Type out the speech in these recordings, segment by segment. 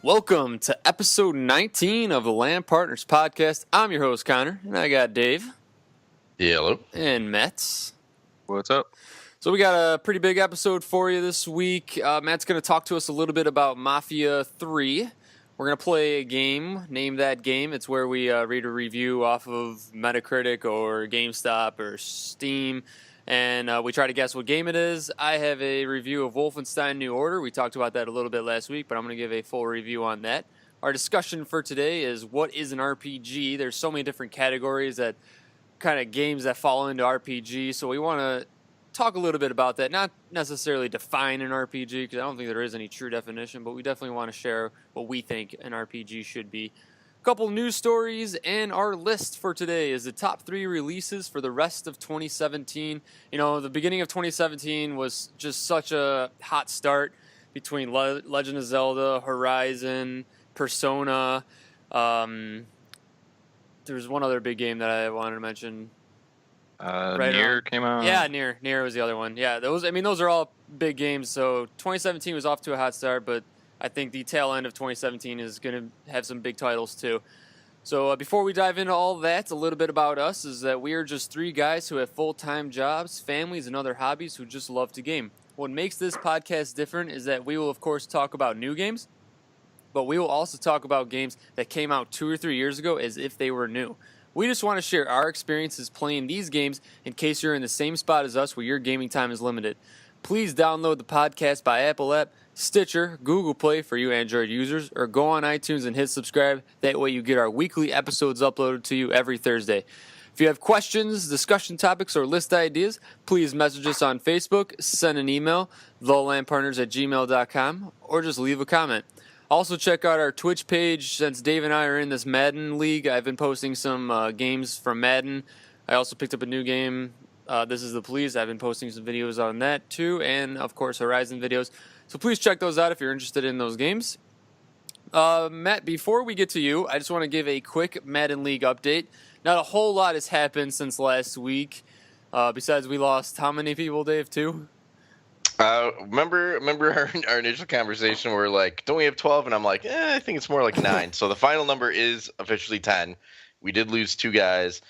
Welcome to episode 19 of the LAN Partners Podcast. I'm your host, Connor, and I got Dave. Yeah, hello. And Matt. What's up? So we got a pretty big episode for you this week. Matt's going to talk to us a little bit about Mafia 3. We're going to play a game, name that game. It's where we read a review off of Metacritic or GameStop or Steam, and we try to guess what game it is. I have a review of Wolfenstein New Order. We talked about that a little bit last week, but I'm going to give a full review on that. Our discussion for today is what is an RPG? There's so many different categories that kind of games that fall into RPG, so we want to talk a little bit about that. Not necessarily define an RPG, because I don't think there is any true definition, but we definitely want to share what we think an RPG should be. A couple news stories, and our list for today is the top 3 releases for the rest of 2017. You know, the beginning of 2017 was just such a hot start between Legend of Zelda, Horizon, Persona. There's one other big game that I wanted to mention. Nier came out. Yeah, Nier was the other one. Yeah, those are all big games. So 2017 was off to a hot start, but I think the tail end of 2017 is going to have some big titles too. So before we dive into all that, a little bit about us is that we are just 3 guys who have full-time jobs, families, and other hobbies who just love to game. What makes this podcast different is that we will, of course, talk about new games, but we will also talk about games that came out 2 or 3 years ago as if they were new. We just want to share our experiences playing these games in case you're in the same spot as us where your gaming time is limited. Please download the podcast by Apple app, Stitcher, Google Play for you Android users, or go on iTunes and hit subscribe. That way you get our weekly episodes uploaded to you every Thursday. If you have questions, discussion topics, or list ideas, please message us on Facebook, send an email, thelandpartners@gmail.com, or just leave a comment. Also, check out our Twitch page. Since Dave and I are in this Madden league, I've been posting some games from Madden. I also picked up a new game, This is the Police. I've been posting some videos on that too, and of course Horizon videos. So please check those out if you're interested in those games. Matt, before we get to you, I just want to give a quick Madden League update. Not a whole lot has happened since last week. Besides, we lost how many people, Dave? 2? Remember our initial conversation where like, don't we have 12? And I'm like, I think it's more like 9. So the final number is officially 10. We did lose 2 guys.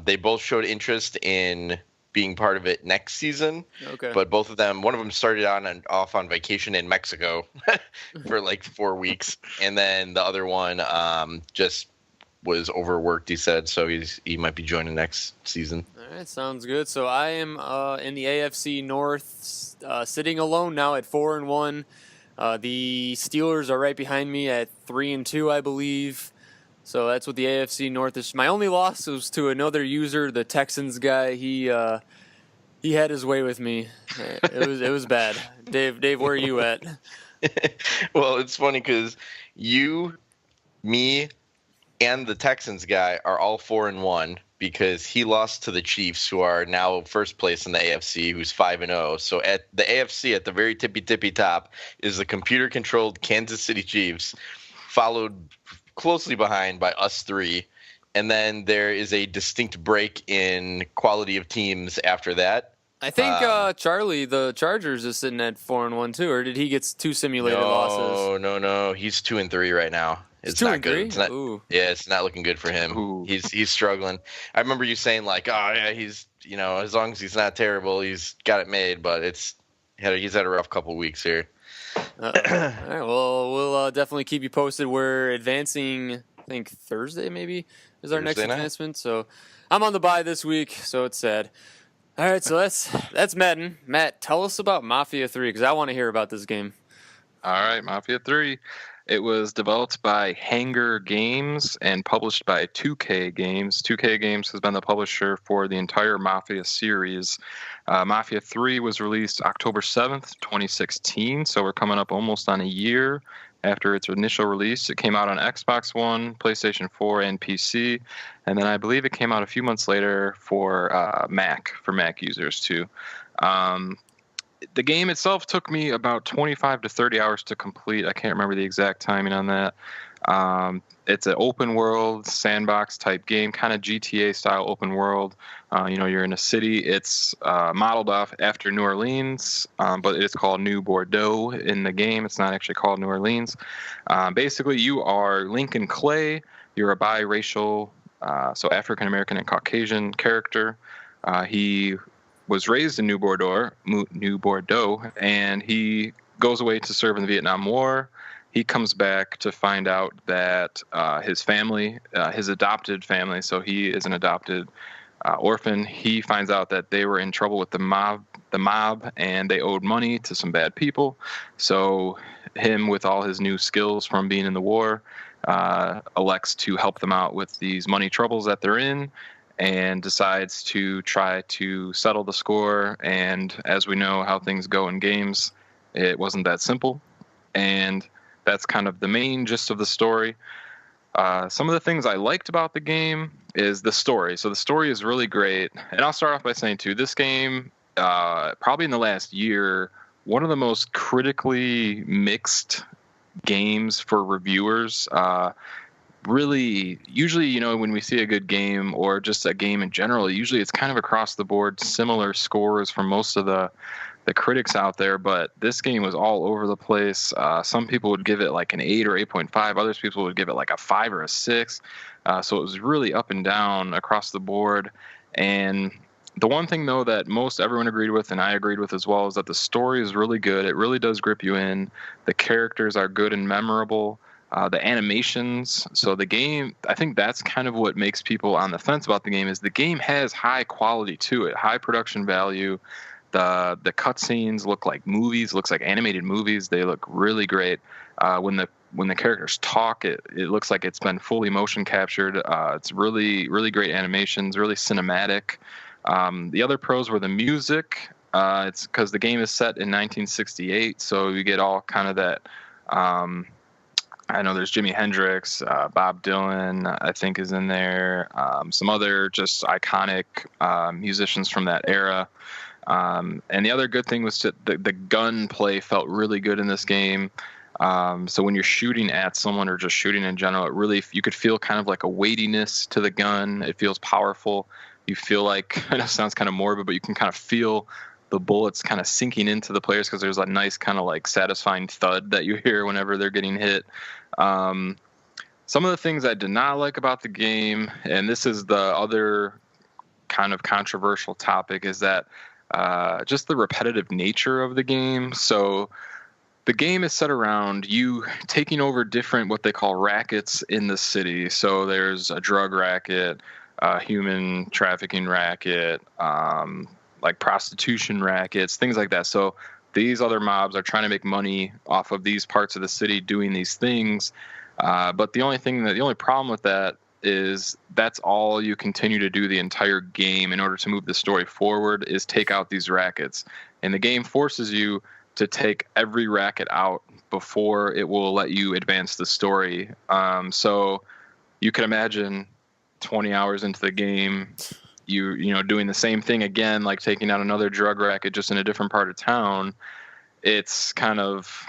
They both showed interest in being part of it next season. Okay. But both of them, one of them started off on vacation in Mexico for like 4 weeks. And then the other one just was overworked, he said. So he might be joining next season. All right, sounds good. So I am in the AFC North, sitting alone now at 4-1. The Steelers are right behind me at 3-2, I believe. So that's what the AFC North is. My only loss was to another user, the Texans guy. He had his way with me. It was bad. Dave, where are you at? Well, it's funny because you, me, and the Texans guy are all 4-1 because he lost to the Chiefs, who are now first place in the AFC, who's 5-0. So at the AFC, at the very tippy top, is the computer-controlled Kansas City Chiefs, followed closely behind by us 3. And then there is a distinct break in quality of teams after that. I think Charlie, the Chargers, is sitting at 4-1 too, or did he get 2 simulated losses? No. He's 2-3 right now. It's 2 not and good. 3? It's not, yeah, it's not looking good for him. Ooh. He's struggling. I remember you saying like, oh yeah, he's, as long as he's not terrible, he's got it made. But he's had a rough couple weeks here. All right, well, we'll definitely keep you posted. We're advancing, I think Thursday maybe is our next advancement. So I'm on the bye this week, so it's sad. All right, so that's Madden. Matt, tell us about Mafia 3 because I want to hear about this game. All right, Mafia 3. It was developed by Hanger Games and published by 2K Games. 2K Games has been the publisher for the entire Mafia series. Mafia 3 was released October 7th, 2016, so we're coming up almost on a year after its initial release. It came out on Xbox One, PlayStation 4, and PC, and then I believe it came out a few months later for Mac users too. The game itself took me about 25 to 30 hours to complete. I can't remember the exact timing on that. It's an open world sandbox type game, kind of GTA style open world. You're in a city. It's modeled off after New Orleans, but it's called New Bordeaux in the game. It's not actually called New Orleans. Basically, you are Lincoln Clay. You're a biracial, so African American and Caucasian character. He was raised in New Bordeaux, and he goes away to serve in the Vietnam War. He comes back to find out that his family, his adopted family, so he is an adopted orphan. He finds out that they were in trouble with the mob, and they owed money to some bad people. So him, with all his new skills from being in the war, elects to help them out with these money troubles that they're in, and decides to try to settle the score. And as we know how things go in games, it wasn't that simple. And that's kind of the main gist of the story. Some of the things I liked about the game is the story. So the story is really great. And I'll start off by saying, too, this game, probably in the last year, one of the most critically mixed games for reviewers. Really, usually, when we see a good game or just a game in general, usually it's kind of across the board, similar scores from most of the critics out there, but this game was all over the place. Some people would give it like an 8 or 8.5. Others people would give it like a 5 or a 6. So it was really up and down across the board. And the one thing, though, that most everyone agreed with, and I agreed with as well, is that the story is really good. It really does grip you in. The characters are good and memorable. The animations. So the game, I think that's kind of what makes people on the fence about the game, is the game has high quality to it, high production value. The cutscenes look like movies, looks like animated movies. They look really great. When the characters talk, it looks like it's been fully motion captured. It's really, really great animations, really cinematic. The other pros were the music. It's because the game is set in 1968, so you get all kind of that. I know there's Jimi Hendrix, Bob Dylan, I think, is in there. Some other just iconic musicians from that era. And the other good thing was the gun play felt really good in this game. So when you're shooting at someone or just shooting in general, you could feel kind of like a weightiness to the gun. It feels powerful. You feel like, I know it sounds kind of morbid, but you can kind of feel the bullets kind of sinking into the players, because there's a nice kind of like satisfying thud that you hear whenever they're getting hit. Some of the things I did not like about the game, and this is the other kind of controversial topic, is that just the repetitive nature of the game. So the game is set around you taking over different, what they call rackets in the city. So there's a drug racket, a human trafficking racket, like prostitution rackets, things like that. So these other mobs are trying to make money off of these parts of the city doing these things. But the only problem with that is that's all you continue to do the entire game in order to move the story forward, is take out these rackets. And the game forces you to take every racket out before it will let you advance the story. So you can imagine 20 hours into the game, you doing the same thing again, like taking out another drug racket just in a different part of town. It's kind of,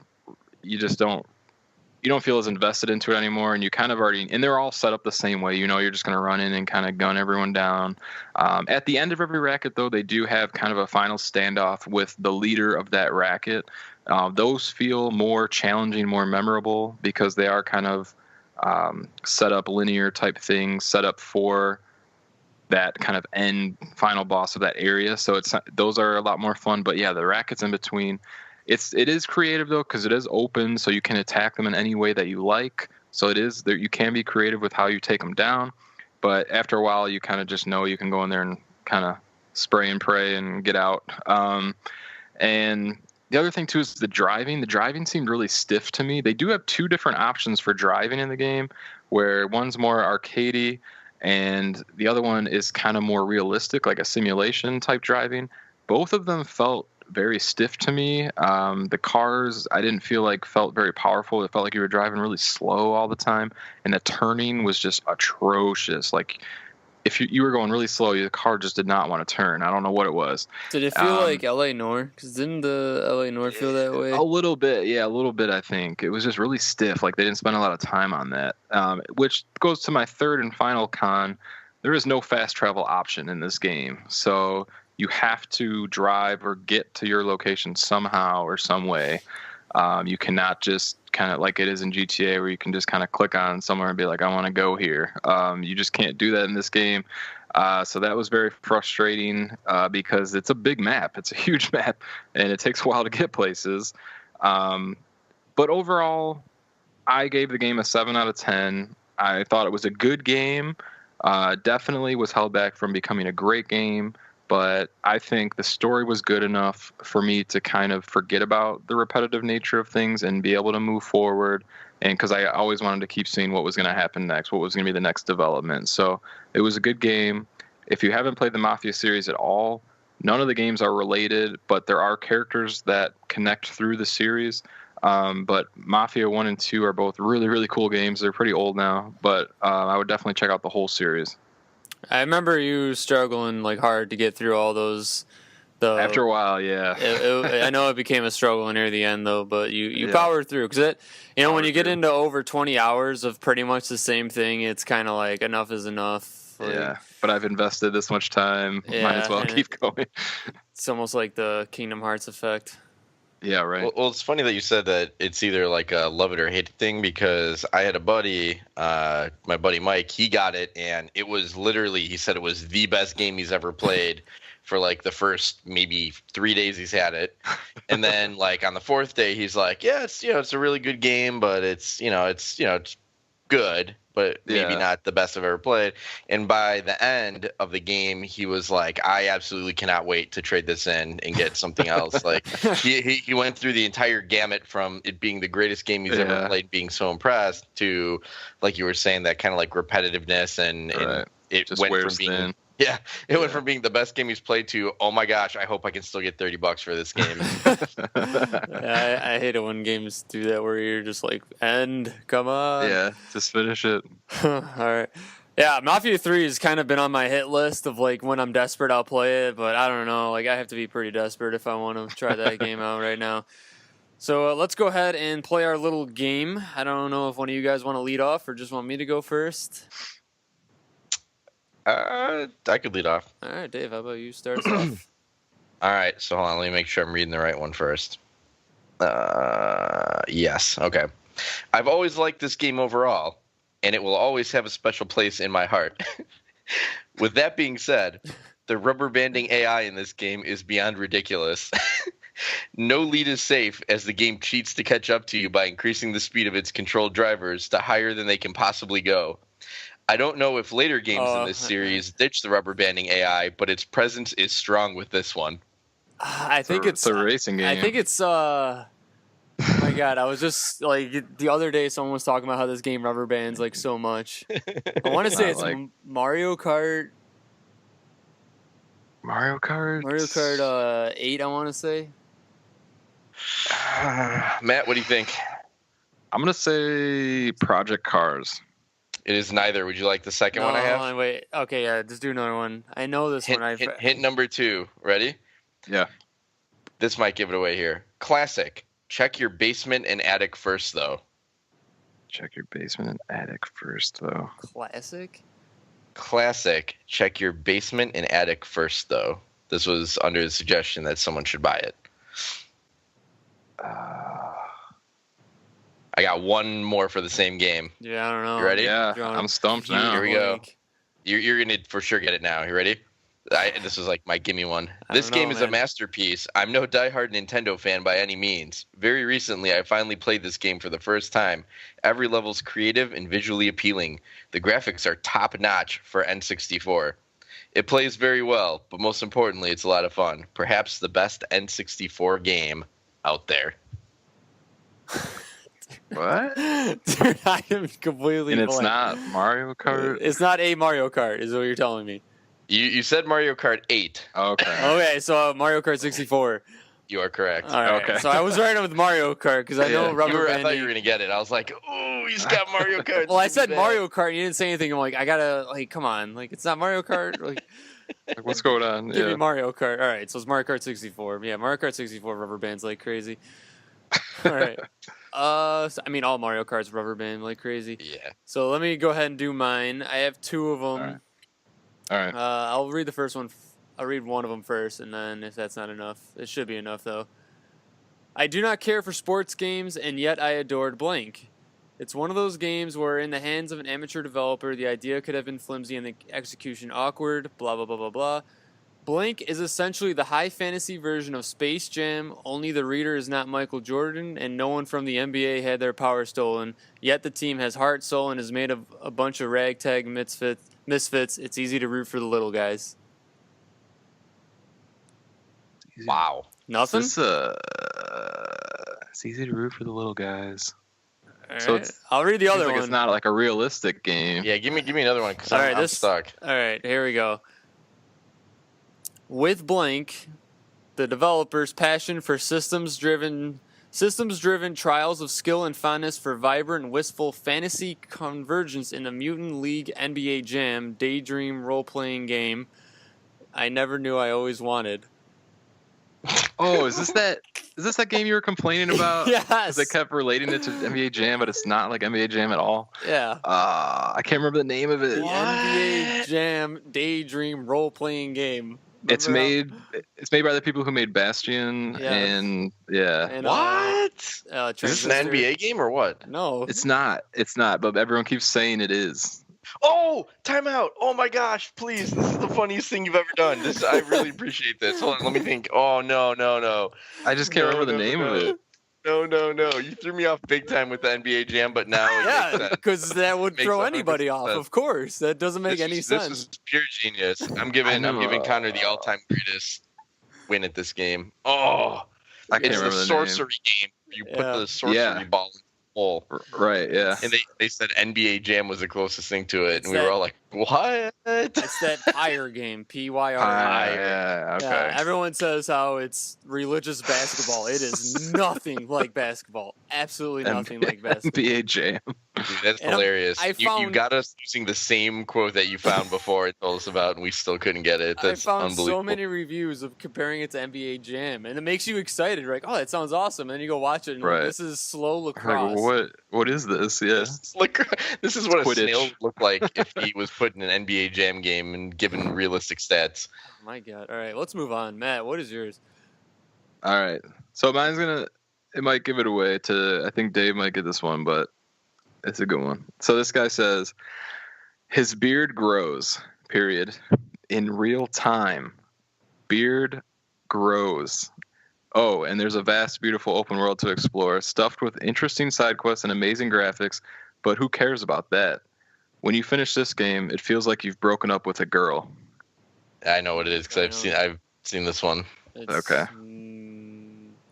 you don't feel as invested into it anymore, and you kind of already, and they're all set up the same way. You're just going to run in and kind of gun everyone down. At the end of every racket, though, they do have kind of a final standoff with the leader of that racket. Those feel more challenging, more memorable, because they are kind of set up linear type things, set up for that kind of end final boss of that area. So those are a lot more fun. But yeah, the rackets in between, it is creative though, because it is open, so you can attack them in any way that you like. So it is there, you can be creative with how you take them down. But after a while, you kind of just know you can go in there and kind of spray and pray and get out. And the other thing too is the driving. The driving seemed really stiff to me. They do have two different options for driving in the game, where one's more arcadey and the other one is kind of more realistic, like a simulation type driving. Both of them felt very stiff to me. The cars, I didn't feel like felt very powerful. It felt like you were driving really slow all the time, and the turning was just atrocious. Like if you were going really slow, your car just did not want to turn. I don't know what it was. Did it feel like L.A. Noire? Because didn't the L.A. Noire feel that way? A little bit, yeah, a little bit. I think it was just really stiff. Like they didn't spend a lot of time on that. Which goes to my third and final con. There is no fast travel option in this game, so you have to drive or get to your location somehow or some way. You cannot just kind of like it is in GTA where you can just kind of click on somewhere and be like, I want to go here. You just can't do that in this game. So that was very frustrating because it's a big map. It's a huge map, and it takes a while to get places. But overall, I gave the game a 7 out of 10. I thought it was a good game. Definitely was held back from becoming a great game. But I think the story was good enough for me to kind of forget about the repetitive nature of things and be able to move forward. And because I always wanted to keep seeing what was going to happen next, what was going to be the next development. So it was a good game. If you haven't played the Mafia series at all, none of the games are related, but there are characters that connect through the series. But Mafia 1 and 2 are both really, really cool games. They're pretty old now, but I would definitely check out the whole series. I remember you struggling like hard to get through all those. After a while, yeah. I know it became a struggle near the end though, but you powered through because when you get into over 20 hours of pretty much the same thing, it's kind of like enough is enough. Like, yeah, but I've invested this much time. Might as well keep going. It's almost like the Kingdom Hearts effect. Yeah, right. Well, it's funny that you said that it's either like a love it or hate it thing because I had a buddy, my buddy Mike, he got it, and it was literally, he said it was the best game he's ever played for like the first maybe 3 days he's had it. And then like on the fourth day, he's like, yeah, it's a really good game, but it's good, but maybe not the best I've ever played. And by the end of the game, he was like, I absolutely cannot wait to trade this in and get something else. Like he went through the entire gamut from it being the greatest game he's ever played, being so impressed, to like you were saying, that kind of like repetitiveness and it just went from being thin. It went from being the best game he's played to, oh my gosh, I hope I can still get $30 for this game. I hate it when games do that where you're just like, come on. Yeah, just finish it. All right. Yeah, Mafia 3 has kind of been on my hit list of like when I'm desperate, I'll play it, but I don't know. Like I have to be pretty desperate if I want to try that game out right now. So let's go ahead and play our little game. I don't know if one of you guys want to lead off or just want me to go first. I could lead off. All right, Dave, how about you start us off? All right, so hold on, let me make sure I'm reading the right one first. Yes, okay. I've always liked this game overall, and it will always have a special place in my heart. With that being said, the rubber banding AI in this game is beyond ridiculous. No lead is safe, as the game cheats to catch up to you by increasing the speed of its controlled drivers to higher than they can possibly go. I don't know if later games in this series ditch the rubber banding AI, but its presence is strong with this one. I think it's a racing game. I think it's oh my god, I was just like the other day someone was talking about how this game rubber bands like so much. I want to say it's like Mario Kart 8, I want to say. Matt, what do you think? I'm going to say Project Cars. It is neither. Would you like the second one I have? Hold on, wait. Okay, yeah, just do another one. I know this one. Hint number 2. Ready? Yeah. This might give it away here. Classic. Check your basement and attic first, though. Check your basement and attic first, though. Classic. Check your basement and attic first, though. This was under the suggestion that someone should buy it. I got one more for the same game. Yeah, I don't know. You ready? Yeah, I'm stumped now. Here we go. You're going to for sure get it now. You ready? This was like my gimme one. This game is a masterpiece. I'm no diehard Nintendo fan by any means. Very recently, I finally played this game for the first time. Every level's creative and visually appealing. The graphics are top-notch for N64. It plays very well, but most importantly, it's a lot of fun. Perhaps the best N64 game out there. What? Dude, I am completely And it's blank. not Mario Kart? It's not a Mario Kart, is what you're telling me. You said Mario Kart 8. Okay. Okay, so Mario Kart 64. You are correct. All right. Okay. So I was right on with Mario Kart because I know Yeah. rubber I thought banding. you were gonna get it. I was like, "Ooh, he's got Mario Kart." Well, I This is said bad. Mario Kart. And you didn't say anything. I'm like, I gotta come on. Like, it's not Mario Kart. Like, Like, what's going on? give me Yeah. Mario Kart. All right. So it's Mario Kart 64. Yeah, Mario Kart 64 rubber bands like crazy. All right. I mean, all Mario Karts rubber band like crazy. Yeah. So let me go ahead and do mine. I have two of them. All right. I'll read the first one. I'll read one of them first, and then if that's not enough, it should be enough though. I do not care for sports games, and yet I adored blank. It's one of those games where, in the hands of an amateur developer, the idea could have been flimsy and the execution awkward. Blah blah blah blah blah. Blank is essentially the high fantasy version of Space Jam, only the reader is not Michael Jordan, and no one from the NBA had their power stolen. Yet the team has heart, soul, and is made of a bunch of ragtag misfits. It's easy to root for the little guys. Wow. Nothing? It's easy to root for the little guys. All so right. it's- I'll read the Seems other like one. it's not like a realistic game. Yeah, give me another one because All I'm, right, I'm stuck. All right, here we go. With blank, the developer's passion for systems-driven trials of skill and fondness for vibrant, wistful fantasy convergence in a Mutant League NBA Jam daydream role-playing game I never knew I always wanted. Oh, is this that game you were complaining about? Yes. Because they kept relating it to NBA Jam, but it's not like NBA Jam at all. Yeah. I can't remember the name of it. The NBA Jam daydream role-playing game. It's Remember made by the people who made Bastion, Yeah. and yeah. And, What? Is this an Transistor. NBA game or what? No. It's not, but everyone keeps saying it is. Oh, timeout! Oh my gosh! Please, this is the funniest thing you've ever done. I really appreciate this. Hold on, let me think. Oh no! I just can't No, remember the no, name no. of it. No! You threw me off big time with the NBA Jam, but now it makes Yeah, sense. because that would Makes throw 100% anybody off. sense. Of course, that doesn't make any This sense. is pure genius. I'm giving Connor the all-time greatest win at this game. Oh, I can't it's remember the the sorcery game. You put Yeah. the sorcery Yeah. ball in the hole. Right, yeah. And they said NBA Jam was the closest thing to it, It's and we were that- all like, "What?" It's that pyre game, Pyre. Yeah, okay. Yeah, everyone says how it's religious basketball. It is nothing like basketball. Absolutely nothing like basketball. NBA Jam. Dude, that's And hilarious. I You found- got us using the same quote that you found before and told us about, and we still couldn't get it. I That's found unbelievable. so many reviews of comparing it to NBA Jam, and it makes you excited. You're like, oh, that sounds awesome. And then you go watch it, and Right. this is slow Like, lacrosse. what is this? Yeah. This is what a Quidditch. snail would look like if he was put in an NBA Jam game and given realistic stats. Oh my God. All right, let's move on. Matt, what is yours? All right. So mine's it might give it away to, I think Dave might get this one, but it's a good one. So this guy says, his beard grows, period, in real time. Beard grows. Oh, and there's a vast, beautiful open world to explore, stuffed with interesting side quests and amazing graphics, but who cares about that? When you finish this game, it feels like you've broken up with a girl. I know what it is because I've seen this one. It's, Okay.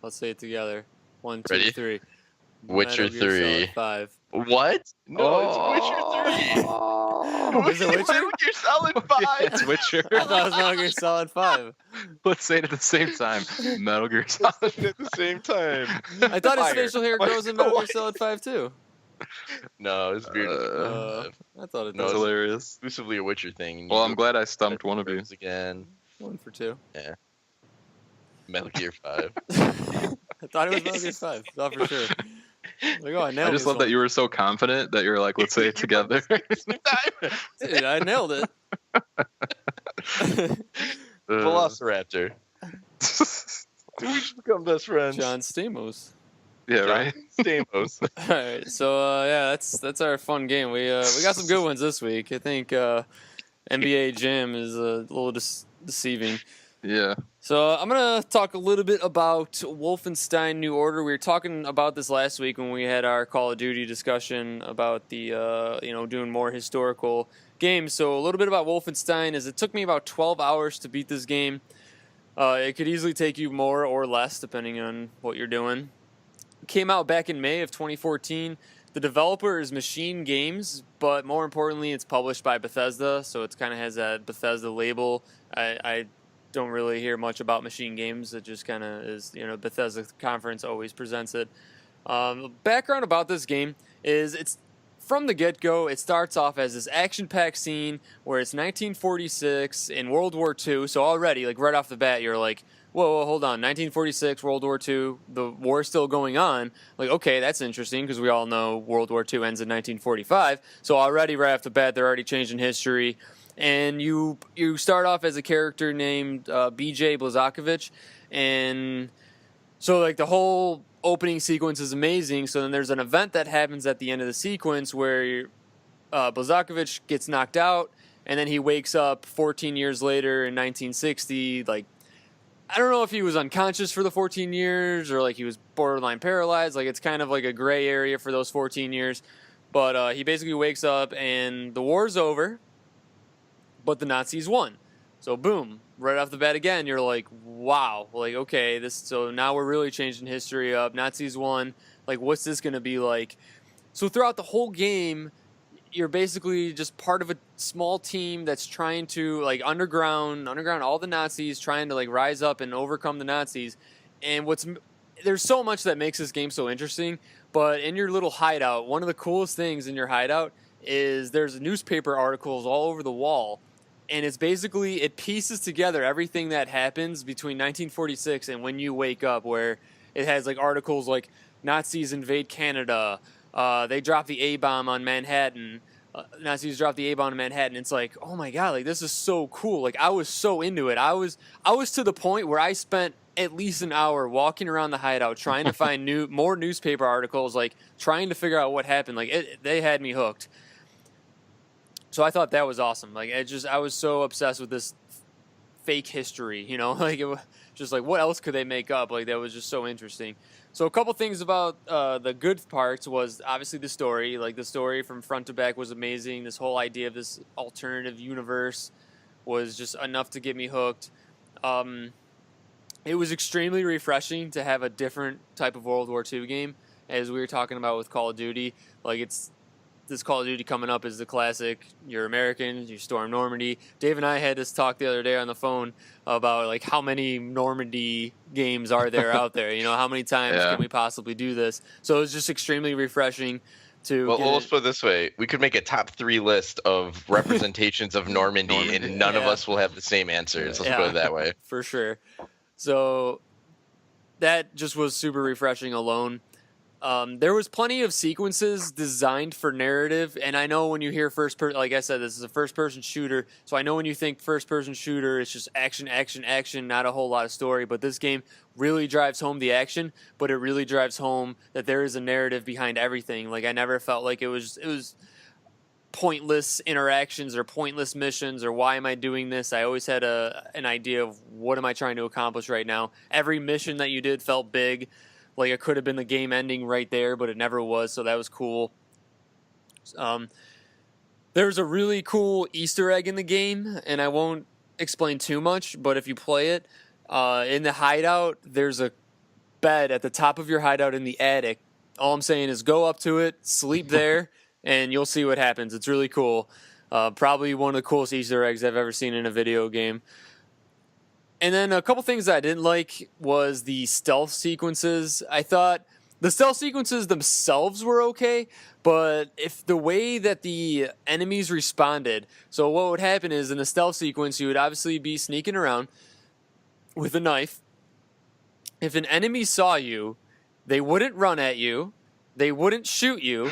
Let's say it together. 1, 2, Ready? 3. Witcher Metal Gear 3. Solid 5. What? No, it's Witcher 3. Oh, is it Witcher? Metal Gear Solid 5. It's Witcher. I thought it was Metal Gear Solid 5. Let's say it at the same time. Metal Gear Solid. at the same time. I thought his Fire. facial hair grows in Metal Gear Solid 5 too. No, it's beard. I thought it No, That's does. hilarious. exclusively a Witcher thing. Well, I'm glad I stumped one of you. Again, 1 for 2. Metal Gear 5. I thought it was Metal Gear 5. Thought for sure. Like, oh, I nailed I just this love that one. you were so confident that you're like, let's say it together. Dude, I nailed it. Velociraptor. We should become best friends. John Stamos. Yeah, right. Stamos. All right, so yeah, that's our fun game. We got some good ones this week. I think NBA Jam is a little deceiving. Yeah. So I'm gonna talk a little bit about Wolfenstein New Order. We were talking about this last week when we had our Call of Duty discussion about the doing more historical games. So a little bit about Wolfenstein is it took me about 12 hours to beat this game. It could easily take you more or less depending on what you're doing. It came out back in May of 2014. The developer is Machine Games, but more importantly, it's published by Bethesda, so it kind of has that Bethesda label. I don't really hear much about machine games. It just kind of is, Bethesda conference always presents it. Background about this game is it's from the get-go, it starts off as this action-packed scene where it's 1946 in World War II. So already, like right off the bat, you're like, whoa, hold on, 1946, World War II, the war's still going on. Like, okay, that's interesting because we all know World War II ends in 1945. So already, right off the bat, they're already changing history. And you start off as a character named B.J. Blazkowicz, and so like the whole opening sequence is amazing. So then there's an event that happens at the end of the sequence where Blazkowicz gets knocked out, and then he wakes up 14 years later in 1960. Like, I don't know if he was unconscious for the 14 years or like he was borderline paralyzed. Like, it's kind of like a gray area for those 14 years. But he basically wakes up and the war's over, but the Nazis won. So boom, right off the bat again, you're like, wow, like, okay, so now we're really changing history up. Nazis won. Like, what's this going to be like? So throughout the whole game, you're basically just part of a small team that's trying to like underground all the Nazis, trying to like rise up and overcome the Nazis. And there's so much that makes this game so interesting. But in your little hideout, one of the coolest things in your hideout is there's newspaper articles all over the wall. And it's basically, it pieces together everything that happens between 1946 and when you wake up, where it has like articles like Nazis invade Canada, they drop the A-bomb on Manhattan, Nazis drop the A-bomb on Manhattan. It's like, oh my God, like this is so cool. Like I was so into it. I was to the point where I spent at least an hour walking around the hideout trying to find more newspaper articles, like trying to figure out what happened. Like they had me hooked. So I thought that was awesome. Like I was so obsessed with this fake history, like it was just like, what else could they make up? Like that was just so interesting. So a couple things about the good parts was obviously the story. Like the story from front to back was amazing. This whole idea of this alternative universe was just enough to get me hooked. It was extremely refreshing to have a different type of World War II game, as we were talking about with Call of Duty. Like this Call of Duty coming up is the classic. You're American, you storm Normandy. Dave and I had this talk the other day on the phone about like how many Normandy games are there out there. How many times can we possibly do this? So it was just extremely refreshing to. Well, let's put it this way: we could make a top 3 list of representations of Normandy, and none of us will have the same answers. Let's put it that way. For sure. So that just was super refreshing alone. There was plenty of sequences designed for narrative, and I know when you hear first-person, like I said, this is a first-person shooter, so I know when you think first-person shooter, it's just action, action, action, not a whole lot of story, but this game really drives home the action, but it really drives home that there is a narrative behind everything. Like, I never felt like it was pointless interactions or pointless missions or why am I doing this. I always had an idea of what am I trying to accomplish right now. Every mission that you did felt big. Like, it could have been the game ending right there, but it never was, so that was cool. There's a really cool Easter egg in the game, and I won't explain too much, but if you play it, in the hideout, there's a bed at the top of your hideout in the attic. All I'm saying is go up to it, sleep there, and you'll see what happens. It's really cool. Probably one of the coolest Easter eggs I've ever seen in a video game. And then a couple things that I didn't like was the stealth sequences. I thought the stealth sequences themselves were okay, but if the way that the enemies responded, so what would happen is in the stealth sequence, you would obviously be sneaking around with a knife. If an enemy saw you, they wouldn't run at you, they wouldn't shoot you,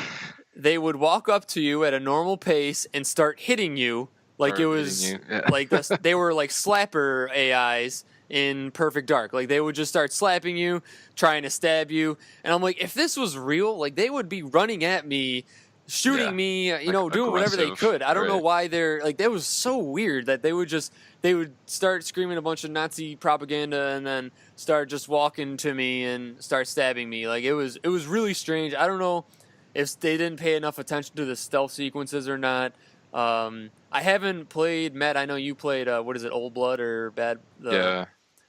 they would walk up to you at a normal pace and start hitting you. Like it was like they were like slapper AIs in Perfect Dark. Like they would just start slapping you, trying to stab you. And I'm like, if this was real, like they would be running at me, shooting me, doing whatever they could. I don't know why they're like, that was so weird that they would start screaming a bunch of Nazi propaganda and then start just walking to me and start stabbing me. Like it was really strange. I don't know if they didn't pay enough attention to the stealth sequences or not. I haven't played, Matt, I know you played, Old Blood or Bad? Yeah.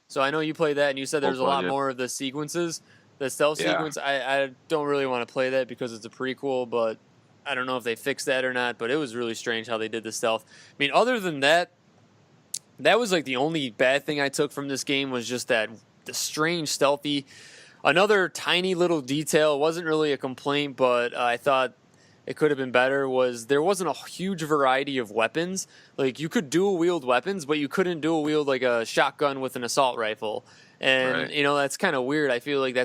So I know you played that, and you said there's a lot more of the sequences. The stealth sequence, I don't really want to play that because it's a prequel, but I don't know if they fixed that or not, but it was really strange how they did the stealth. I mean, other than that, That was like the only bad thing I took from this game was just that the strange stealthy. Another tiny little detail, it wasn't really a complaint, but I thought it could have been better, was there wasn't a huge variety of weapons. Like, you could dual wield weapons, but you couldn't dual wield like a shotgun with an assault rifle. And Right. you know, that's kind of weird. I feel like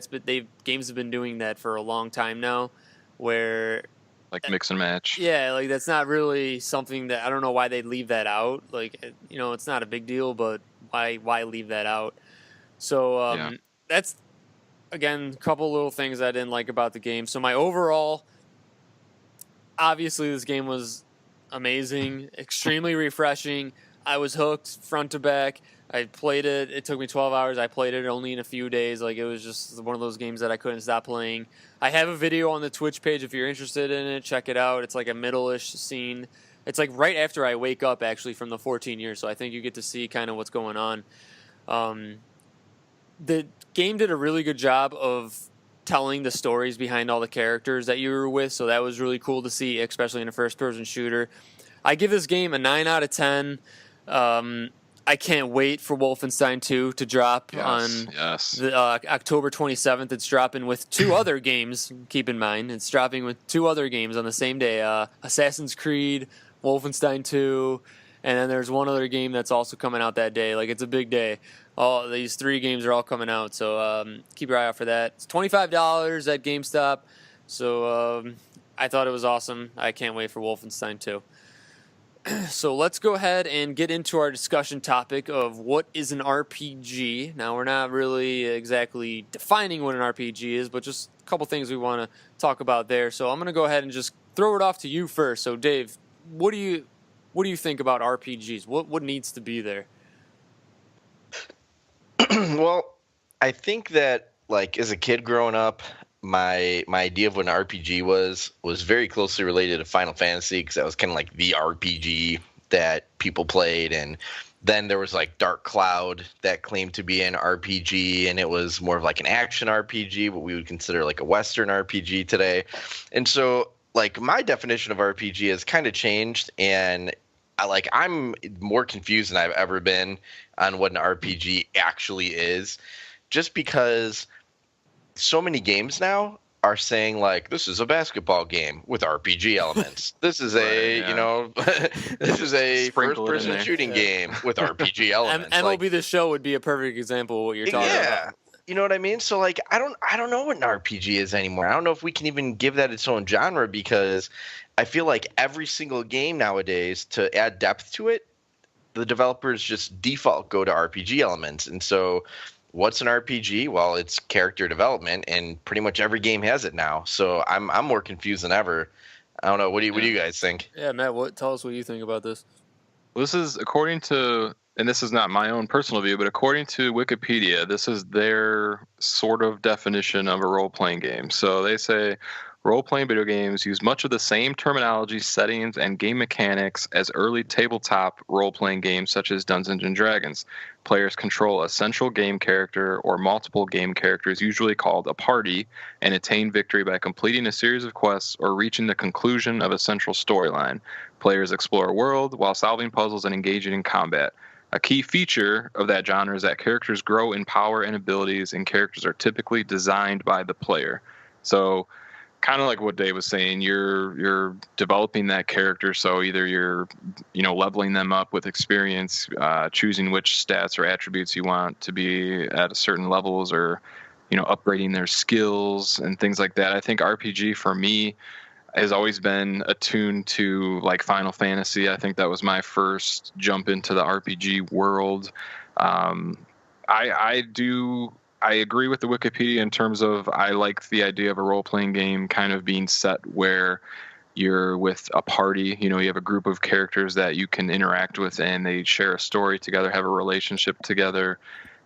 games have been doing that for a long time now, where Like mix and match. yeah, like that's not really something that I don't know why they'd leave that out. Like, you know, it's not a big deal, but why leave that out? So Yeah. that's again a couple little things I didn't like about the game. So my overall, obviously, this game was amazing, extremely refreshing. I was hooked front to back. I played it. It took me 12 hours. I played it only in a few days. Like, it was just one of those games that I couldn't stop playing. I have a video on the Twitch page if you're interested in it. Check it out. It's like a middle-ish scene. It's like right after I wake up, actually, from the 14 years. So I think you get to see kind of what's going on. The game did a really good job of telling the stories behind all the characters that you were with. So that was really cool to see, especially in a first-person shooter. I give this game a 9 out of 10. I can't wait for Wolfenstein 2 to drop on the, October 27th. It's dropping with two other games, keep in mind. It's dropping with two other games on the same day. Assassin's Creed, Wolfenstein 2, and then there's one other game that's also coming out that day. Like, it's a big day. All these three games are all coming out, so keep your eye out for that. It's $25 at GameStop, so I thought it was awesome. I can't wait for Wolfenstein 2. So let's go ahead and get into our discussion topic of what is an RPG. Now, we're not really exactly defining what an RPG is, but just a couple things we want to talk about there. So I'm going to go ahead and just throw it off to you first. So Dave, what do you think about RPGs? What needs to be there? Well, I think that, like, as a kid growing up, my idea of what an RPG was very closely related to Final Fantasy, because that was kind of like the RPG that people played. And then there was like Dark Cloud that claimed to be an RPG, and it was more of like an action RPG, what we would consider like a Western RPG today. And so, like, my definition of RPG has kind of changed, and I'm more confused than I've ever been on what an RPG actually is, just because so many games now are saying, like, this is a basketball game with RPG elements. This is this is a first-person shooting game with RPG elements. MLB The Show would be a perfect example of what you're talking about. You know what I mean? So, like, I don't know what an RPG is anymore. I don't know if we can even give that its own genre, because I feel like every single game nowadays, to add depth to it, the developers just default go to RPG elements. And so what's an RPG? Well, it's character development, and pretty much every game has it now. So I'm more confused than ever. I don't know. What do you guys think? Yeah, Matt, tell us what you think about this. Well, this is according to, and this is not my own personal view, but according to Wikipedia, this is their sort of definition of a role-playing game. So they say role-playing video games use much of the same terminology, settings, and game mechanics as early tabletop role-playing games such as Dungeons & Dragons. Players control a central game character or multiple game characters, usually called a party, and attain victory by completing a series of quests or reaching the conclusion of a central storyline. Players explore a world while solving puzzles and engaging in combat. A key feature of that genre is that characters grow in power and abilities, and characters are typically designed by the player. So, kind of like what Dave was saying, you're developing that character. So either you're leveling them up with experience, choosing which stats or attributes you want to be at a certain levels, or upgrading their skills and things like that. I think RPG for me has always been attuned to like Final Fantasy. I think that was my first jump into the RPG world. I agree with the Wikipedia in terms of I like the idea of a role-playing game kind of being set where you're with a party. You have a group of characters that you can interact with, and they share a story together, have a relationship together.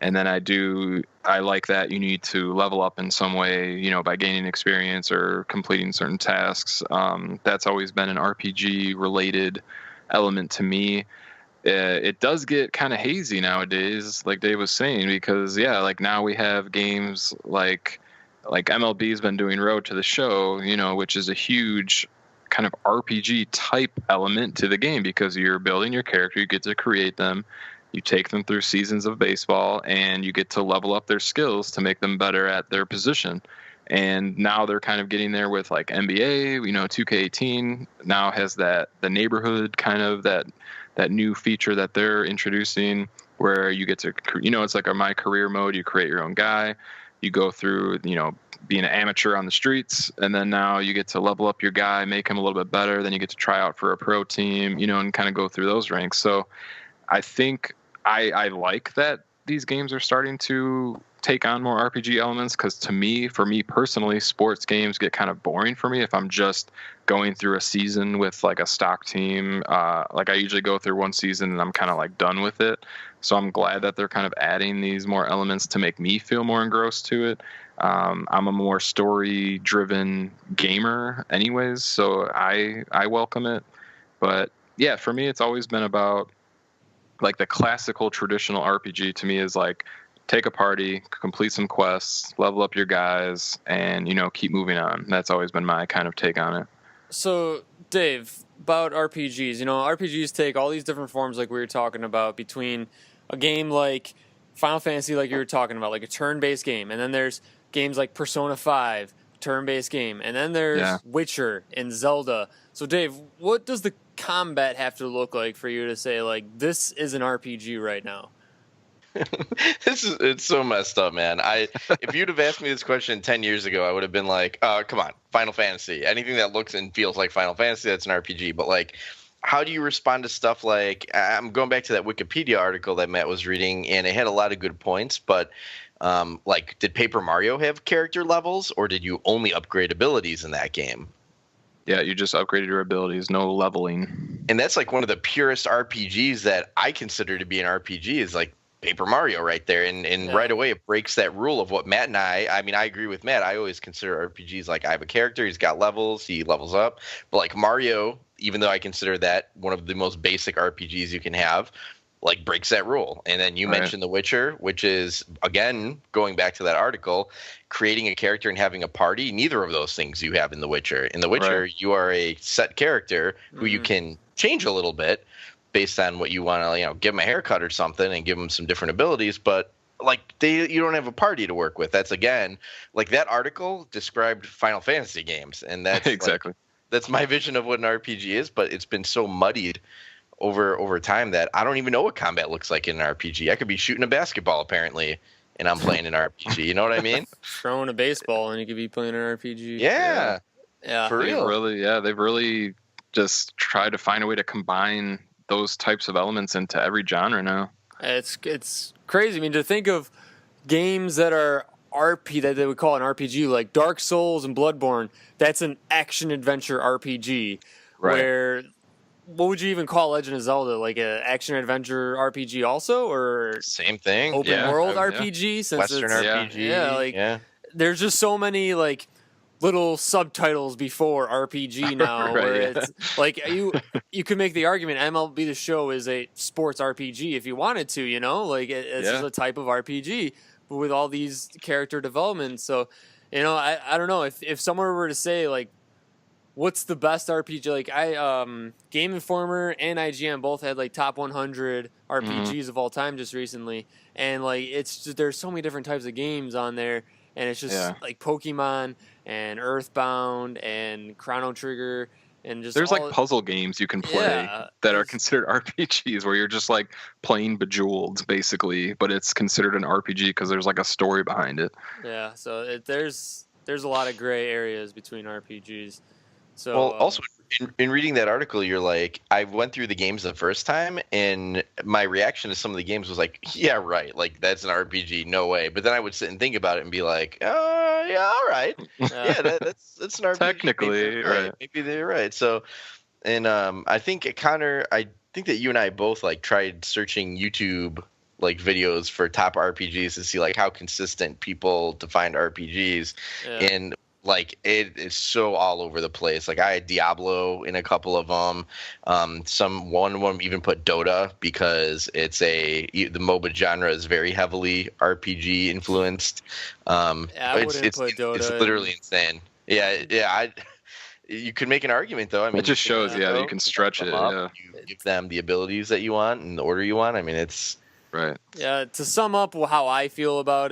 And then I like that you need to level up in some way, by gaining experience or completing certain tasks. That's always been an RPG-related element to me. It does get kind of hazy nowadays, like Dave was saying, because now we have games like MLB's been doing Road to the Show, which is a huge kind of RPG type element to the game, because you're building your character, you get to create them, You take them through seasons of baseball, and you get to level up their skills to make them better at their position. And now they're kind of getting there with like NBA, 2K18 now has the neighborhood kind of that new feature that they're introducing where you get to, it's like a My Career mode. You create your own guy. You go through, being an amateur on the streets, and then now you get to level up your guy, make him a little bit better. Then you get to try out for a pro team, and kind of go through those ranks. So I think I like that these games are starting to take on more RPG elements, because for me personally, sports games get kind of boring for me if I'm just going through a season with like a stock team. Like I usually go through one season and I'm kind of like done with it. So I'm glad that they're kind of adding these more elements to make me feel more engrossed to it. I'm a more story-driven gamer anyways, so I welcome it. But yeah, for me, it's always been about like the classical traditional RPG to me is like take a party, complete some quests, level up your guys, and, keep moving on. That's always been my kind of take on it. So, Dave, about RPGs, RPGs take all these different forms like we were talking about, between a game like Final Fantasy, like you were talking about, like a turn-based game, and then there's games like Persona 5, turn-based game, and then there's Witcher and Zelda. So, Dave, what does the combat have to look like for you to say, like, this is an RPG right now? It's so messed up, man. If you'd have asked me this question 10 years ago, I would have been like, come on, Final Fantasy. Anything that looks and feels like Final Fantasy, that's an RPG. But like, how do you respond to stuff like, I'm going back to that Wikipedia article that Matt was reading, and it had a lot of good points, but like, did Paper Mario have character levels, or did you only upgrade abilities in that game? Yeah, you just upgraded your abilities, no leveling. And that's like one of the purest RPGs that I consider to be an RPG is like Paper Mario right there. And right away it breaks that rule of what Matt and I mean, I agree with Matt. I always consider RPGs like I have a character, he's got levels, he levels up. But like Mario, even though I consider that one of the most basic RPGs you can have, like breaks that rule. And then you mentioned The Witcher, which is, again, going back to that article, creating a character and having a party. Neither of those things you have in The Witcher. In The Witcher, you are a set character who you can change a little bit based on what you want to, give them a haircut or something and give them some different abilities. But like you don't have a party to work with. That's, again, like that article described Final Fantasy games. And that's exactly. That's my vision of what an RPG is, but it's been so muddied over time that I don't even know what combat looks like in an RPG. I could be shooting a basketball apparently, and I'm playing an RPG. You know what I mean? Throwing a baseball and you could be playing an RPG. Yeah. For real. They've really just tried to find a way to combine those types of elements into every genre now. It's crazy. I mean, to think of games that are that they would call an RPG, like Dark Souls and Bloodborne. That's an action adventure RPG. Right. Where, what would you even call Legend of Zelda? Like an action adventure RPG also, or same thing? Open world RPG, since Western it's RPG. There's just so many like little subtitles before RPG now, where it's like you could make the argument MLB The Show is a sports RPG if you wanted to, like it's just a type of RPG, but with all these character developments. So, I don't know if someone were to say like, what's the best RPG? Like Game Informer and IGN both had like top 100 RPGs of all time just recently, and like it's just, there's so many different types of games on there, and it's just like Pokemon and Earthbound and Chrono Trigger and just there's like puzzle games you can play that are considered RPGs where you're just like playing Bejeweled basically, but it's considered an RPG because there's like a story behind it. Yeah, so there's a lot of gray areas between RPGs. So, well, also in reading that article, you're like, I went through the games the first time, and my reaction to some of the games was like, yeah, right, like that's an RPG, no way. But then I would sit and think about it and be like, yeah, all right, that's an RPG. Technically, right? Maybe they're right. So, and I think Connor, I think that you and I both like tried searching YouTube like videos for top RPGs to see like how consistent people define RPGs, and like it is so all over the place. Like I had Diablo in a couple of them. One of them even put Dota because the MOBA genre is very heavily RPG influenced. I wouldn't put Dota. It's literally insane. you could make an argument though. I mean, it just shows, yeah, that you can stretch it. Yeah, You give them the abilities that you want and the order you want. I mean, it's right. Yeah, to sum up how I feel about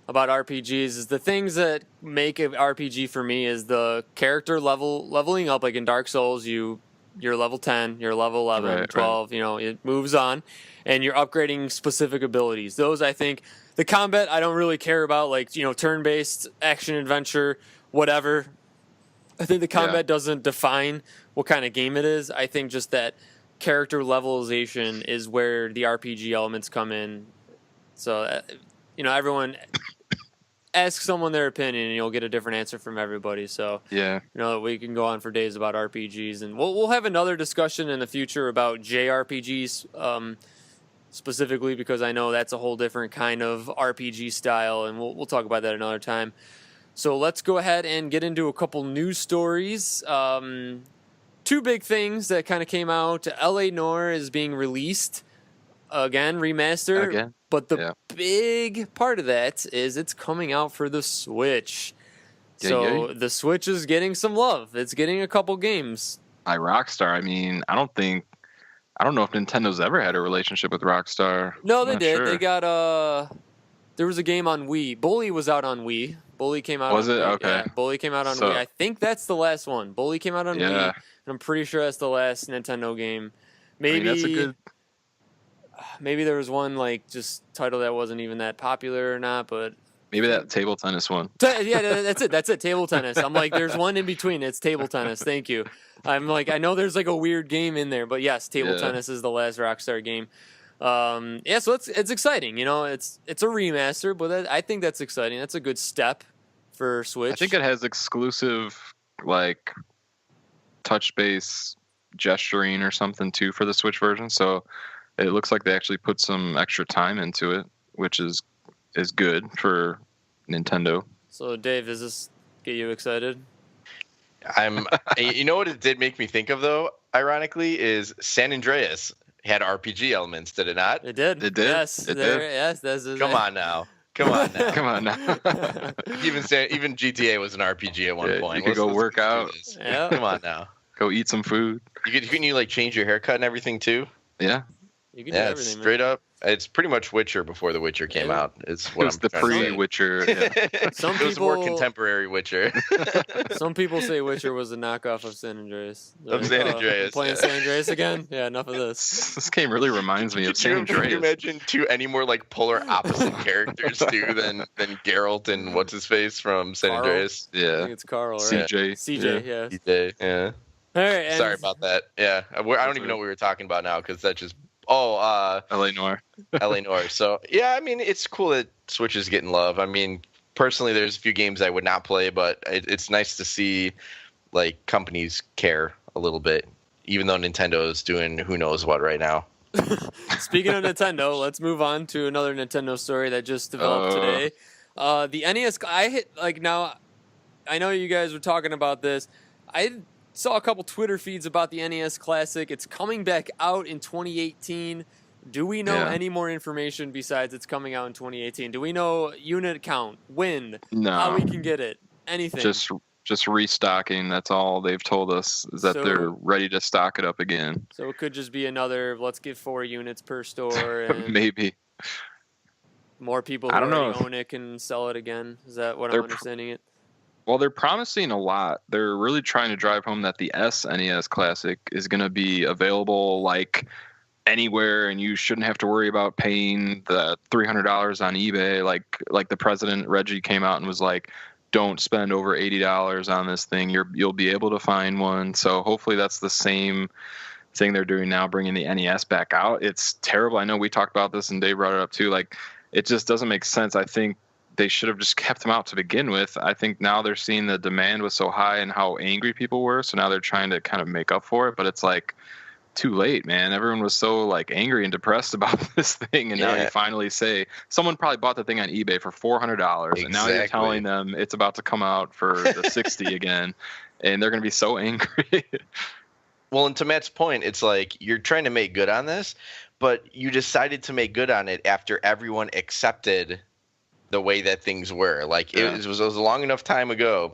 RPGs is the things that make an RPG for me is the character leveling up. Like in Dark Souls, you're level 10, you're level 11, Right, 12, it moves on, and you're upgrading specific abilities. Those, I think, the combat I don't really care about, like, turn-based action adventure, whatever. I think the combat doesn't define what kind of game it is. I think just that character levelization is where the RPG elements come in. So, everyone ask someone their opinion and you'll get a different answer from everybody. So, Yeah. we can go on for days about RPGs, and we'll have another discussion in the future about JRPGs, specifically because I know that's a whole different kind of RPG style, and we'll talk about that another time. So let's go ahead and get into a couple news stories. Two big things that kind of came out. L.A. Noire is being released again, remastered. Again? But the big part of that is it's coming out for the Switch. So the Switch is getting some love. It's getting a couple games. By Rockstar, I mean, I don't know if Nintendo's ever had a relationship with Rockstar. No, they did. Sure. They got there was a game on Wii. Bully was out on Wii. Bully came out Was on it? Wii. Okay. Yeah, Bully came out on So- Wii. I think that's the last one. Bully came out on Wii. And I'm pretty sure that's the last Nintendo game. Maybe that's a good. maybe there was one like just title that wasn't even that popular or not, but Maybe that table tennis one. yeah, that's it. That's it. Table tennis. I'm like, there's one in between. It's table tennis. Thank you. I'm like, I know there's like a weird game in there, but yes, table tennis is the last Rockstar game. So it's exciting. It's a remaster, but I think that's exciting. That's a good step for Switch. I think it has exclusive like touch-based gesturing or something too for the Switch version. So it looks like they actually put some extra time into it, which is good for Nintendo. So Dave, does this get you excited? You know what it did make me think of though, ironically, is San Andreas had RPG elements, did it not? It did. It did? Yes. It did? Yes. That's Come on now. Come on now. Even GTA was an RPG at one point. You could go work out. Yeah. Come on now. Go eat some food. Couldn't you like change your haircut and everything too? Yeah. You can do It's everything. straight up. It's pretty much Witcher before The Witcher came out. It's what It's I'm the trying to say. pre-Witcher. Yeah. Some It was a more people- contemporary Witcher. Some people say Witcher was a knockoff of San Andreas. They're Of San Andreas, Playing yeah. San Andreas again? Yeah, enough of this. This game really reminds me of San Could you Andreas. imagine any more like polar opposite characters too than Geralt and what's his face from San Carl? Andreas? I Yeah. think it's Carl, right? CJ. CJ, yeah. DJ, yeah. All right. Sorry about that. Yeah, I don't even know what we were talking about now because that just. L.A. Noire. L.A. Noire. So yeah, I mean it's cool that Switch is getting love. I mean personally, there's a few games I would not play, but it's nice to see like companies care a little bit, even though Nintendo is doing who knows what right now. Speaking of Nintendo, let's move on to another Nintendo story that just developed today. The NES. I know you guys were talking about this. I saw a couple Twitter feeds about the NES Classic. It's coming back out in 2018. Do we know any more information besides it's coming out in 2018? Do we know unit count, when, No. how we can get it, anything? Just restocking. That's all they've told us is that So- they're ready to stock it up again. So it could just be another, let's get 4 units per store, and Maybe. more people who I don't know already if- own it can sell it again. Is that what I'm They're understanding it? Well, they're promising a lot. They're really trying to drive home that the SNES Classic is going to be available like anywhere, and you shouldn't have to worry about paying the $300 on eBay. Like the president Reggie came out and was like, "Don't spend over $80 on this thing. You'll be able to find one." So hopefully that's the same thing they're doing now, bringing the NES back out. It's terrible. I know we talked about this and Dave brought it up too. Like, it just doesn't make sense. I think they should have just kept them out to begin with. I think now they're seeing the demand was so high and how angry people were. So now they're trying to kind of make up for it, but it's like too late, man. Everyone was so like angry and depressed about this thing. And now you finally say someone probably bought the thing on eBay for $400 and now you're telling them it's about to come out for the 60 again. And they're going to be so angry. Well, and to Matt's point, it's like you're trying to make good on this, but you decided to make good on it after everyone accepted the way that things were. Like it was a long enough time ago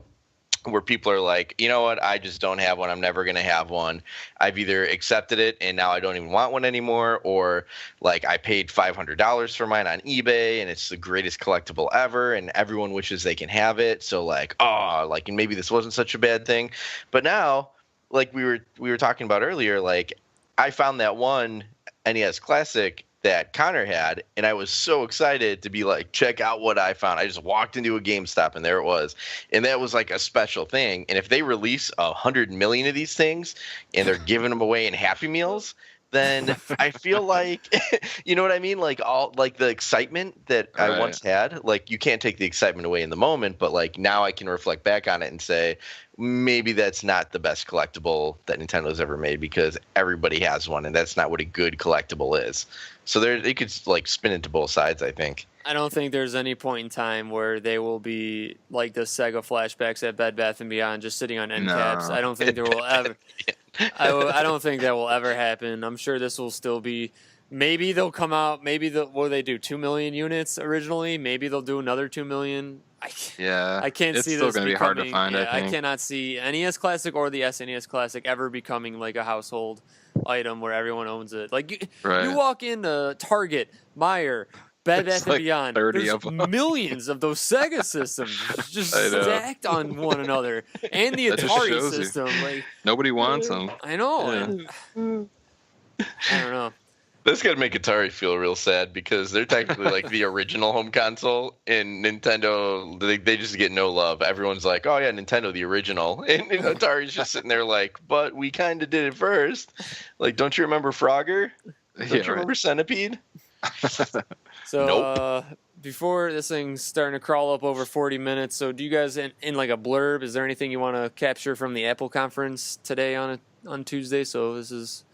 where people are like, you know what, I just don't have one. I'm never going to have one. I've either accepted it and now I don't even want one anymore, or like I paid $500 for mine on eBay and it's the greatest collectible ever and everyone wishes they can have it. So like, oh, like, and maybe this wasn't such a bad thing. But now, like we were talking about earlier, like I found that one NES Classic that Connor had, and I was so excited to be like, check out what I found. I just walked into a GameStop and there it was. And that was like a special thing. And if they release 100 million of these things and they're giving them away in Happy Meals, then I feel like, you know what I mean? Like all like the excitement that I once had, like you can't take the excitement away in the moment, but like now I can reflect back on it and say, maybe that's not the best collectible that Nintendo's ever made because everybody has one, and that's not what a good collectible is. So there, it could like spin into both sides, I think. I don't think there's any point in time where they will be like the Sega flashbacks at Bed Bath & Beyond just sitting on end caps. I don't think there will ever. I don't think that will ever happen. I'm sure this will still be. Maybe they'll come out. Maybe what do they do? 2 million units originally. Maybe they'll do another 2 million. I can't it's see still this going to be hard to find. Yeah, I think. I cannot see NES Classic or the SNES Classic ever becoming like a household item where everyone owns it. Like you walk into Target, Meijer, Bed Bath & like Beyond. 30 There's of them. millions of those Sega systems just stacked on one another, and the Atari system. Like nobody wants them. I know. Yeah. I don't know. That's got to make Atari feel real sad because they're technically like the original home console, and Nintendo, they just get no love. Everyone's like, oh yeah, Nintendo, the original. And Atari's just sitting there like, but we kind of did it first. Like, don't you remember Frogger? Don't you remember Centipede? So nope. Before this thing's starting to crawl up over 40 minutes, so do you guys, in like a blurb, is there anything you want to capture from the Apple conference today on Tuesday? So this is...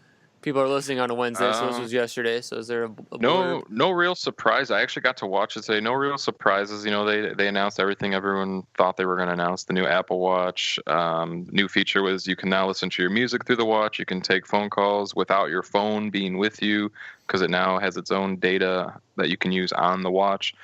People are listening on a Wednesday, so this was yesterday. So is there a blurb? No real surprise. I actually got to watch it today. No real surprises. You know, they announced everything everyone thought they were going to announce. The new Apple Watch. New feature was you can now listen to your music through the watch. You can take phone calls without your phone being with you because it now has its own data that you can use on the watch.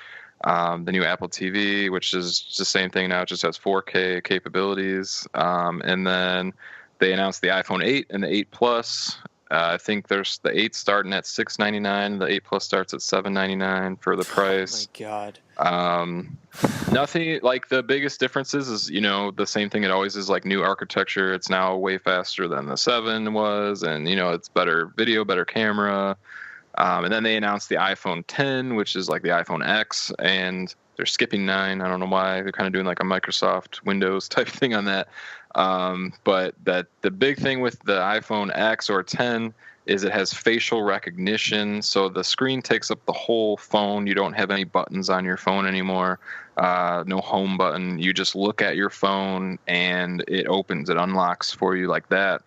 The new Apple TV, which is the same thing now, it just has 4K capabilities. And then they announced the iPhone 8 and the 8 Plus. I think there's the 8 starting at $699. The 8 Plus starts at $799 for the price. Oh my God. Nothing like the biggest differences is, you know, the same thing it always is, like new architecture. It's now way faster than the 7 was, and you know, it's better video, better camera. And then they announced the iPhone 10, which is like the iPhone X, and they're skipping 9. I don't know why. They're kind of doing like a Microsoft Windows type thing on that. But that the big thing with the iPhone X or 10 is it has facial recognition. So the screen takes up the whole phone. You don't have any buttons on your phone anymore. No home button. You just look at your phone and it opens, it unlocks for you like that.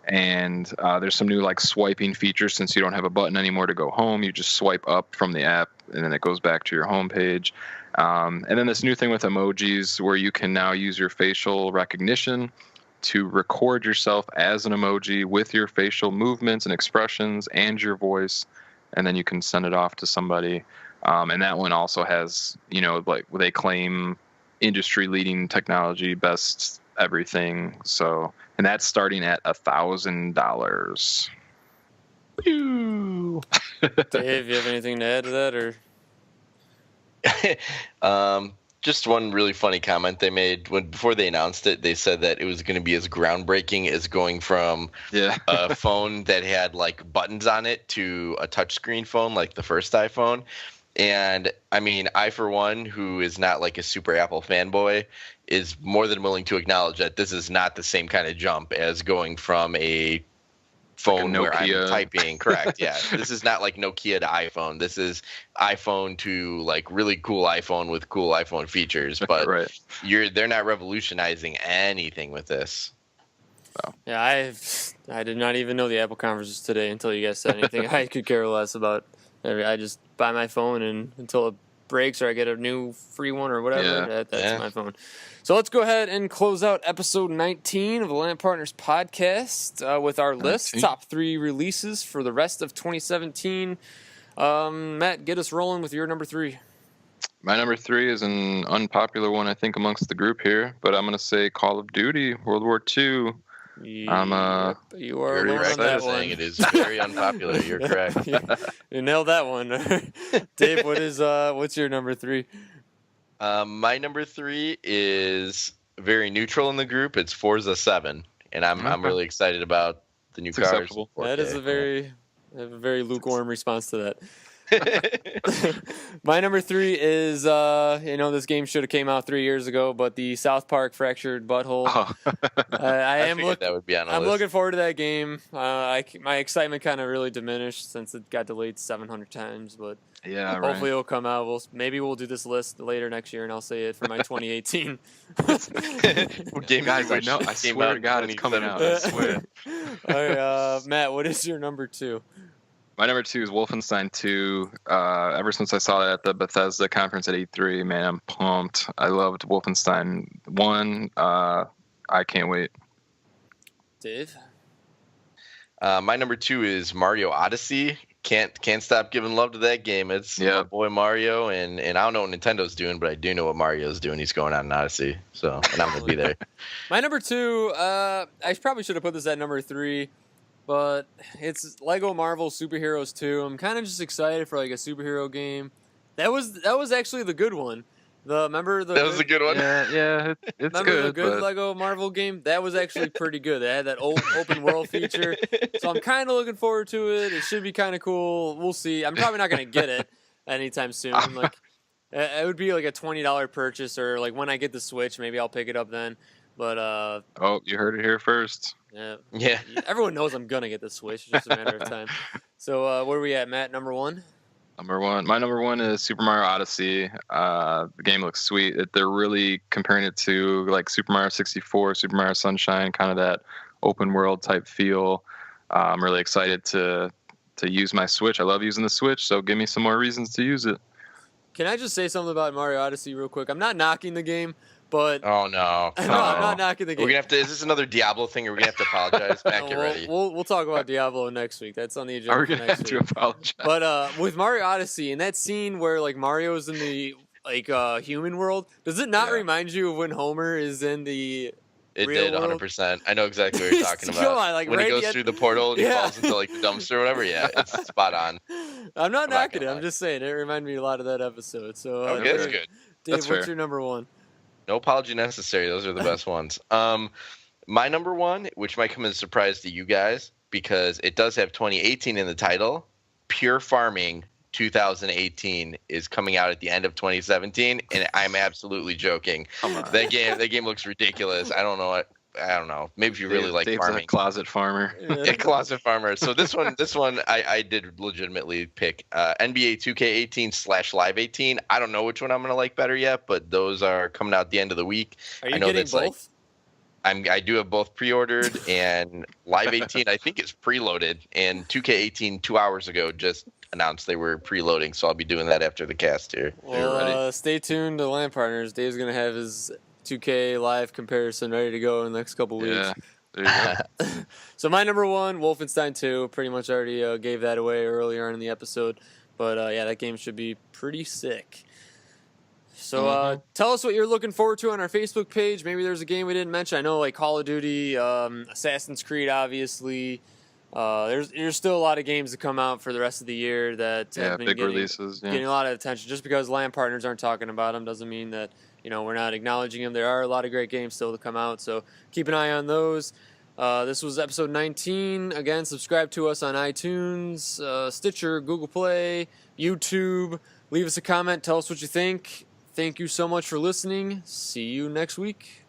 And there's some new like swiping features since you don't have a button anymore to go home. You just swipe up from the app and then it goes back to your home page. And then this new thing with emojis where you can now use your facial recognition to record yourself as an emoji with your facial movements and expressions and your voice. And then you can send it off to somebody. And that one also has, you know, like they claim industry leading technology, best everything. So, and that's starting at $1,000. Dave, you have anything to add to that, or? Just one really funny comment they made before they announced it. They said that it was going to be as groundbreaking as going from a phone that had like buttons on it to a touchscreen phone like the first iPhone. And I mean, I, for one, who is not like a super Apple fanboy, is more than willing to acknowledge that this is not the same kind of jump as going from a phone like where I'm typing. Correct. Yeah. This is not like Nokia to iPhone. This is iPhone to like really cool iPhone with cool iPhone features. But they're not revolutionizing anything with this. So. Yeah, I did not even know the Apple conference was today until you guys said anything. I could care less about. I just buy my phone and until it breaks or I get a new free one or whatever, that's my phone. So let's go ahead and close out episode 19 of the LAN Partners Podcast with our list, top 3 releases for the rest of 2017. Matt, get us rolling with your number 3. My number 3 is an unpopular one, I think, amongst the group here, but I'm going to say Call of Duty World War II. Yep, you are very alone on excited that Saying one. it is very unpopular. You're correct. You nailed that one. Dave, what's your number 3? My number 3 is very neutral in the group. It's Forza 7, and I'm really excited about the new It's cars. acceptable. That is a very lukewarm response to that. My number 3 is this game should have came out 3 years ago, but the South Park Fractured Butthole. Oh. I figured that would be on the I'm list. looking forward to that game. My excitement kind of really diminished since it got delayed 700 times, but Yeah, right. hopefully it'll come out. Maybe we'll do this list later next year, and I'll say it for my 2018. Guys, I swear to God, it's coming out. I swear. All right, Matt, what is your number 2? My number 2 is Wolfenstein 2. Ever since I saw that at the Bethesda conference at E3, man, I'm pumped. I loved Wolfenstein 1. I can't wait. Dave? My number 2 is Mario Odyssey. Can't stop giving love to that game. It's my boy Mario, and I don't know what Nintendo's doing, but I do know what Mario's doing. He's going on an Odyssey, and I'm gonna be there. My number 2, I probably should have put this at number 3, but it's Lego Marvel Superheroes 2. I'm kind of just excited for like a superhero game. That was actually the good one. That was a good one. Yeah, it's remember good. The good Lego Marvel game? That was actually pretty good. They had that open world feature, so I'm kind of looking forward to it. It should be kind of cool. We'll see. I'm probably not gonna get it anytime soon. Like, it would be like a $20 purchase, or like when I get the Switch, maybe I'll pick it up then. But oh, you heard it here first. Yeah. Everyone knows I'm gonna get the Switch. It's just a matter of time. So where are we at, Matt? Number 1. My number 1 is Super Mario Odyssey. The game looks sweet. They're really comparing it to like Super Mario 64, Super Mario Sunshine, kind of that open world type feel. I'm really excited to use my Switch. I love using the Switch, so give me some more reasons to use it. Can I just say something about Mario Odyssey real quick? I'm not knocking the game, but Oh no! I'm not knocking the game. We're gonna have to. Is this another Diablo thing, or we're gonna have to apologize? Matt, get ready. We'll talk about Diablo next week. That's on the agenda. Are we for gonna next have to week. apologize? But with Mario Odyssey and that scene where like Mario's in the human world, does it not remind you of when Homer is in the It real did, world? 100%. I know exactly what you're talking about. Come on, like when right he goes at- through the portal and he Yeah. falls into like the dumpster or whatever. Yeah, it's spot on. I'm not knocking it. gonna I'm just saying it reminded me a lot of that episode. So Okay, that's good. Dave, That's what's fair. your number 1? No apology necessary. Those are the best ones. My number 1, which might come as a surprise to you guys because it does have 2018 in the title, Pure Farming 2018 is coming out at the end of 2017, and I'm absolutely joking. Come on. That game looks ridiculous. I don't know. Maybe if you really like Dave's farming. a closet farmer. A closet farmer. So this one, I did legitimately pick NBA 2K18 / Live 18. I don't know which one I'm gonna like better yet, but those are coming out at the end of the week. Are you I know getting that's, like, both? I do have both pre-ordered, and Live 18 I think is preloaded, and 2K18 2 hours ago just announced they were preloading, so I'll be doing that after the cast here. Well, stay tuned to LAN Partners. Dave's gonna have his 2K live comparison ready to go in the next couple weeks. Yeah. There you go. So my number 1, Wolfenstein 2. Pretty much already gave that away earlier on in the episode, but that game should be pretty sick. So tell us what you're looking forward to on our Facebook page. Maybe there's a game we didn't mention. I know like Call of Duty, Assassin's Creed, obviously. There's still a lot of games to come out for the rest of the year that have been big releases. getting a lot of attention. Just because LAN Partners aren't talking about them doesn't mean that we're not acknowledging them. There are a lot of great games still to come out, so keep an eye on those. This was episode 19. Again, subscribe to us on iTunes, Stitcher, Google Play, YouTube. Leave us a comment. Tell us what you think. Thank you so much for listening. See you next week.